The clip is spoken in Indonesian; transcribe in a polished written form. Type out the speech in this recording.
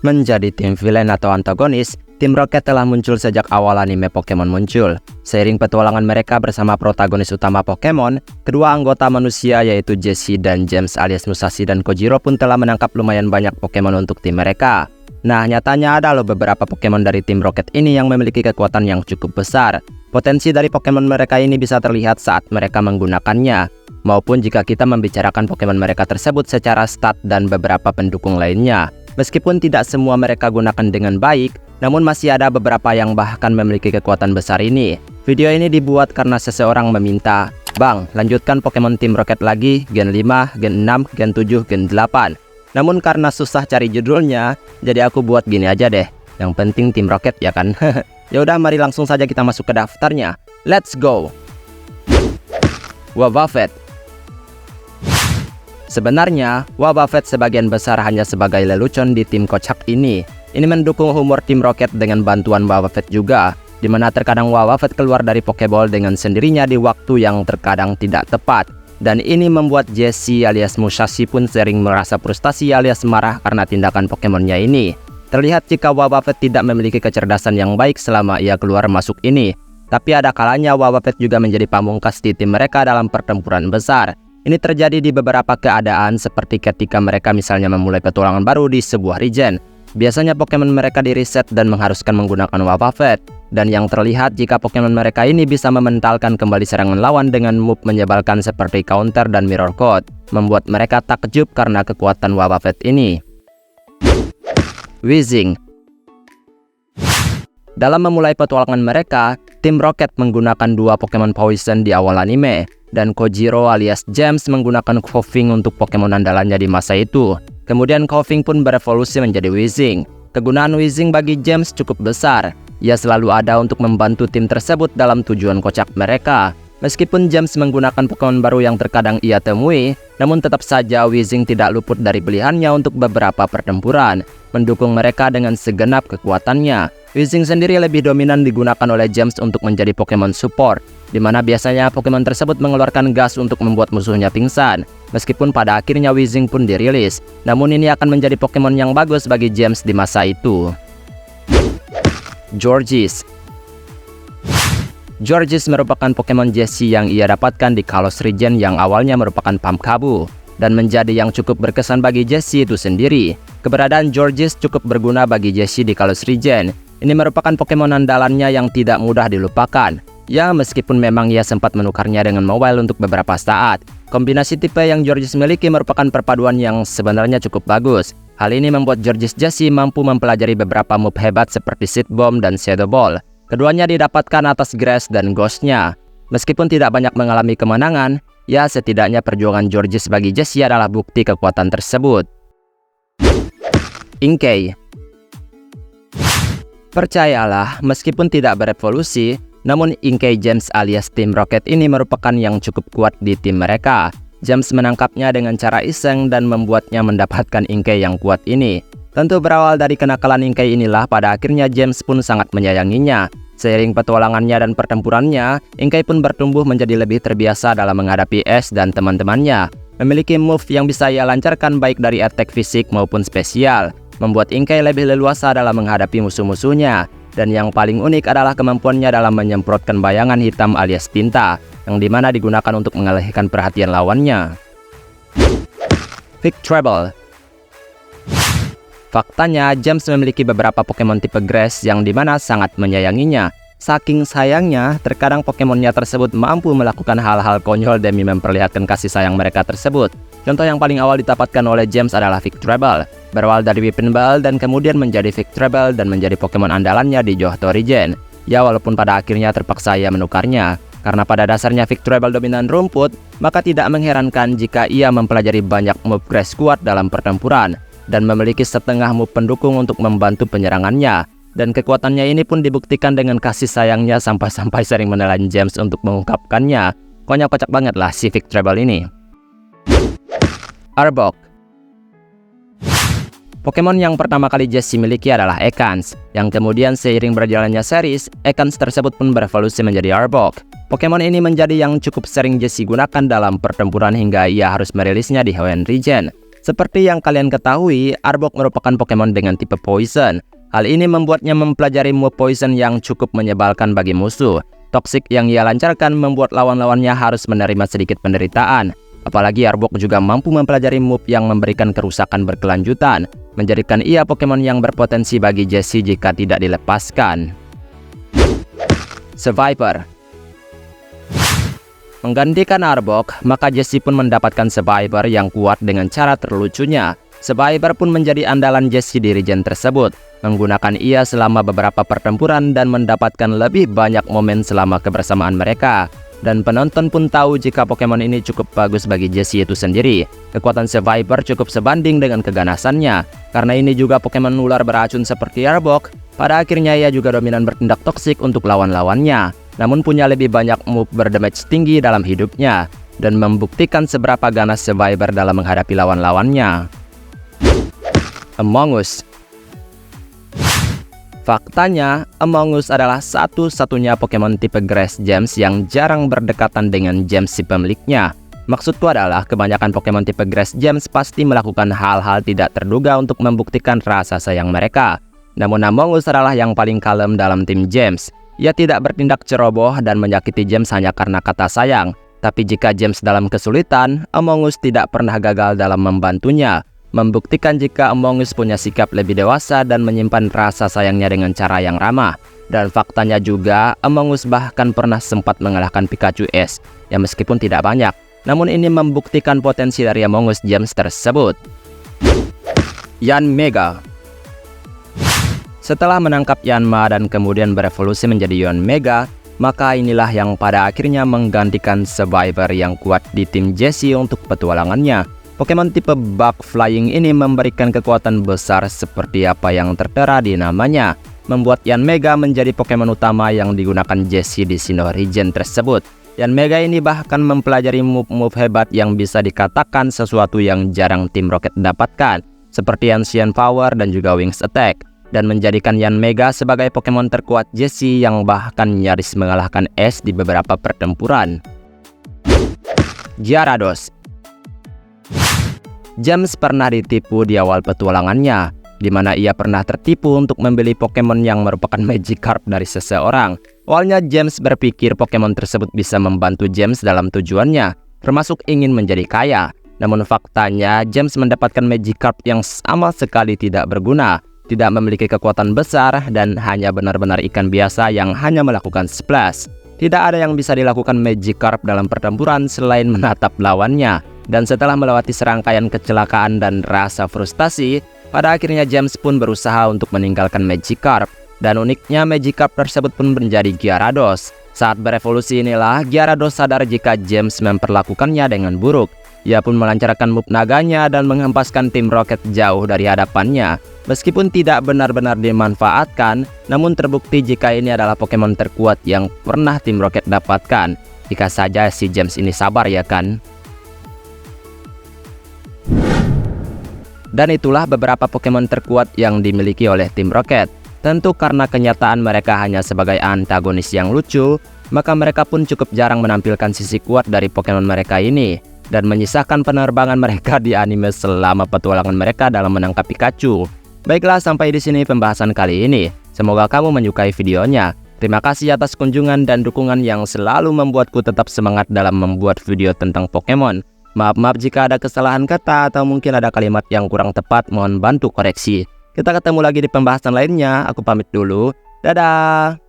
Menjadi tim villain atau antagonis, Tim Rocket telah muncul sejak awal anime Pokemon muncul. Seiring petualangan mereka bersama protagonis utama Pokemon, kedua anggota manusia yaitu Jessie dan James alias Musashi dan Kojiro pun telah menangkap lumayan banyak Pokemon untuk tim mereka. Nah, nyatanya ada loh beberapa Pokemon dari tim Rocket ini yang memiliki kekuatan yang cukup besar. Potensi dari Pokemon mereka ini bisa terlihat saat mereka menggunakannya, maupun jika kita membicarakan Pokemon mereka tersebut secara stat dan beberapa pendukung lainnya. Meskipun tidak semua mereka gunakan dengan baik, namun masih ada beberapa yang bahkan memiliki kekuatan besar ini. Video ini dibuat karena seseorang meminta, "Bang, lanjutkan Pokemon Tim Rocket lagi, Gen 5, Gen 6, Gen 7, Gen 8. Namun karena susah cari judulnya, jadi aku buat gini aja deh. Yang penting Tim Rocket ya kan?" Ya udah, mari langsung saja kita masuk ke daftarnya. Let's go. Wobbuffet. Sebenarnya, Wobbuffet sebagian besar hanya sebagai lelucon di tim kocak ini. Ini mendukung humor tim Rocket dengan bantuan Wobbuffet juga, di mana terkadang Wobbuffet keluar dari Pokeball dengan sendirinya di waktu yang terkadang tidak tepat. Dan ini membuat Jessie alias Musashi pun sering merasa frustasi alias marah karena tindakan Pokemonnya ini. Terlihat jika Wobbuffet tidak memiliki kecerdasan yang baik selama ia keluar masuk ini. Tapi ada kalanya Wobbuffet juga menjadi pamungkas di tim mereka dalam pertempuran besar. Ini terjadi di beberapa keadaan seperti ketika mereka misalnya memulai petualangan baru di sebuah region. Biasanya Pokemon mereka di-reset dan mengharuskan menggunakan Wobbuffet. Dan yang terlihat jika Pokemon mereka ini bisa mementalkan kembali serangan lawan dengan move menyebalkan seperti counter dan mirror coat, membuat mereka takjub karena kekuatan Wobbuffet ini. Weezing. Dalam memulai petualangan mereka, tim Rocket menggunakan dua Pokemon Poison di awal anime, dan Kojiro alias James menggunakan Koffing untuk Pokemon andalannya di masa itu. Kemudian Koffing pun berevolusi menjadi Weezing. Kegunaan Weezing bagi James cukup besar. Ia selalu ada untuk membantu tim tersebut dalam tujuan kocak mereka. Meskipun James menggunakan Pokemon baru yang terkadang ia temui, namun tetap saja Weezing tidak luput dari pilihannya untuk beberapa pertempuran, mendukung mereka dengan segenap kekuatannya. Weezing sendiri lebih dominan digunakan oleh James untuk menjadi Pokemon support, di mana biasanya Pokemon tersebut mengeluarkan gas untuk membuat musuhnya pingsan. Meskipun pada akhirnya Weezing pun dirilis, namun ini akan menjadi Pokemon yang bagus bagi James di masa itu. Georges. Georges merupakan Pokemon Jessie yang ia dapatkan di Kalos region yang awalnya merupakan Pumpkaboo, dan menjadi yang cukup berkesan bagi Jessie itu sendiri. Keberadaan Georges cukup berguna bagi Jessie di Kalos region. Ini merupakan Pokemon andalannya yang tidak mudah dilupakan. Ya, meskipun memang ia sempat menukarnya dengan mobile untuk beberapa saat. Kombinasi tipe yang Georges miliki merupakan perpaduan yang sebenarnya cukup bagus. Hal ini membuat Georges Jessie mampu mempelajari beberapa move hebat seperti Seed Bomb dan Shadow Ball. Keduanya didapatkan atas Grass dan Ghost-nya. Meskipun tidak banyak mengalami kemenangan, ya setidaknya perjuangan Georges bagi Jessie adalah bukti kekuatan tersebut. Inkay. Percayalah, meskipun tidak berevolusi, namun Inkay James alias Tim Rocket ini merupakan yang cukup kuat di tim mereka. James menangkapnya dengan cara iseng dan membuatnya mendapatkan Inkay yang kuat ini. Tentu berawal dari kenakalan Inkay inilah pada akhirnya James pun sangat menyayanginya. Seiring petualangannya dan pertempurannya, Inkay pun bertumbuh menjadi lebih terbiasa dalam menghadapi Ash dan teman-temannya. Memiliki move yang bisa ia lancarkan baik dari attack fisik maupun spesial, membuat Inkay lebih leluasa dalam menghadapi musuh-musuhnya. Dan yang paling unik adalah kemampuannya dalam menyemprotkan bayangan hitam alias tinta, yang dimana digunakan untuk mengalihkan perhatian lawannya. Victreebel. Faktanya, James memiliki beberapa Pokemon tipe Grass yang dimana sangat menyayanginya. Saking sayangnya, terkadang Pokemonnya tersebut mampu melakukan hal-hal konyol demi memperlihatkan kasih sayang mereka tersebut. Contoh yang paling awal didapatkan oleh James adalah Victreebel. Berawal dari Weepinbell dan kemudian menjadi Victreebel dan menjadi Pokemon andalannya di Johto region. Ya, walaupun pada akhirnya terpaksa ia menukarnya. Karena pada dasarnya Victreebel dominan rumput, maka tidak mengherankan jika ia mempelajari banyak move Grass kuat dalam pertempuran dan memiliki setengah move pendukung untuk membantu penyerangannya. Dan kekuatannya ini pun dibuktikan dengan kasih sayangnya sampai-sampai sering menelan James untuk mengungkapkannya. Pokoknya kocak banget lah si Victreebel ini. Arbok. Pokemon yang pertama kali Jessie miliki adalah Ekans, yang kemudian seiring berjalannya series, Ekans tersebut pun berevolusi menjadi Arbok. Pokemon ini menjadi yang cukup sering Jessie gunakan dalam pertempuran hingga ia harus merilisnya di Hoenn region. Seperti yang kalian ketahui, Arbok merupakan Pokemon dengan tipe Poison. Hal ini membuatnya mempelajari move Poison yang cukup menyebalkan bagi musuh. Toxic yang ia lancarkan membuat lawan-lawannya harus menerima sedikit penderitaan. Apalagi Arbok juga mampu mempelajari move yang memberikan kerusakan berkelanjutan, menjadikan ia Pokemon yang berpotensi bagi Jessie jika tidak dilepaskan. Survivor. Menggantikan Arbok, maka Jessie pun mendapatkan Survivor yang kuat dengan cara terlucunya. Survivor pun menjadi andalan Jessie di region tersebut, menggunakan ia selama beberapa pertempuran dan mendapatkan lebih banyak momen selama kebersamaan mereka. Dan penonton pun tahu jika Pokemon ini cukup bagus bagi Jessie itu sendiri. Kekuatan Survivor cukup sebanding dengan keganasannya. Karena ini juga Pokemon ular beracun seperti Arbok, pada akhirnya ia juga dominan bertindak toksik untuk lawan-lawannya. Namun punya lebih banyak move berdamage tinggi dalam hidupnya, dan membuktikan seberapa ganas Survivor dalam menghadapi lawan-lawannya. Among Us. Faktanya, Among Us adalah satu-satunya Pokemon tipe Grass Gems yang jarang berdekatan dengan gems si pemiliknya. Maksudku adalah kebanyakan Pokemon tipe Grass Gems pasti melakukan hal-hal tidak terduga untuk membuktikan rasa sayang mereka. Namun Among Us adalah yang paling kalem dalam tim Gems. Ia tidak bertindak ceroboh dan menyakiti James hanya karena kata sayang. Tapi jika James dalam kesulitan, Among Us tidak pernah gagal dalam membantunya. Membuktikan jika Among Us punya sikap lebih dewasa dan menyimpan rasa sayangnya dengan cara yang ramah. Dan faktanya juga, Among Us bahkan pernah sempat mengalahkan Pikachu S, yang meskipun tidak banyak. Namun ini membuktikan potensi dari Among Us James tersebut. Yanmega. Setelah menangkap Yanma dan kemudian berevolusi menjadi Yanmega, maka inilah yang pada akhirnya menggantikan Survivor yang kuat di tim Jessie untuk petualangannya. Pokemon tipe Bug Flying ini memberikan kekuatan besar seperti apa yang tertera di namanya, membuat Yanmega menjadi Pokemon utama yang digunakan Jessie di Sinnoh region tersebut. Yanmega ini bahkan mempelajari move-move hebat yang bisa dikatakan sesuatu yang jarang tim Rocket dapatkan, seperti Ancient Power dan juga Wings Attack, dan menjadikan Yanmega sebagai Pokemon terkuat Jessie yang bahkan nyaris mengalahkan Ash di beberapa pertempuran. Gyarados. James pernah ditipu di awal petualangannya, di mana ia pernah tertipu untuk membeli Pokemon yang merupakan Magikarp dari seseorang. Awalnya James berpikir Pokemon tersebut bisa membantu James dalam tujuannya, termasuk ingin menjadi kaya. Namun faktanya James mendapatkan Magikarp yang sama sekali tidak berguna, tidak memiliki kekuatan besar, dan hanya benar-benar ikan biasa yang hanya melakukan splash. Tidak ada yang bisa dilakukan Magikarp dalam pertempuran selain menatap lawannya. Dan setelah melewati serangkaian kecelakaan dan rasa frustasi, pada akhirnya James pun berusaha untuk meninggalkan Magikarp. Dan uniknya Magikarp tersebut pun menjadi Gyarados. Saat berevolusi inilah Gyarados sadar jika James memperlakukannya dengan buruk. Ia pun melancarkan move naganya dan menghempaskan tim Rocket jauh dari hadapannya. Meskipun tidak benar-benar dimanfaatkan, namun terbukti jika ini adalah Pokemon terkuat yang pernah tim Rocket dapatkan. Jika saja si James ini sabar, ya kan? Dan itulah beberapa Pokemon terkuat yang dimiliki oleh tim Rocket. Tentu karena kenyataan mereka hanya sebagai antagonis yang lucu, maka mereka pun cukup jarang menampilkan sisi kuat dari Pokemon mereka ini, dan menyisakan penerbangan mereka di anime selama petualangan mereka dalam menangkap Pikachu. Baiklah, sampai di sini pembahasan kali ini. Semoga kamu menyukai videonya. Terima kasih atas kunjungan dan dukungan yang selalu membuatku tetap semangat dalam membuat video tentang Pokemon. Maaf jika ada kesalahan kata atau mungkin ada kalimat yang kurang tepat, mohon bantu koreksi. Kita ketemu lagi di pembahasan lainnya. Aku pamit dulu. Dadah!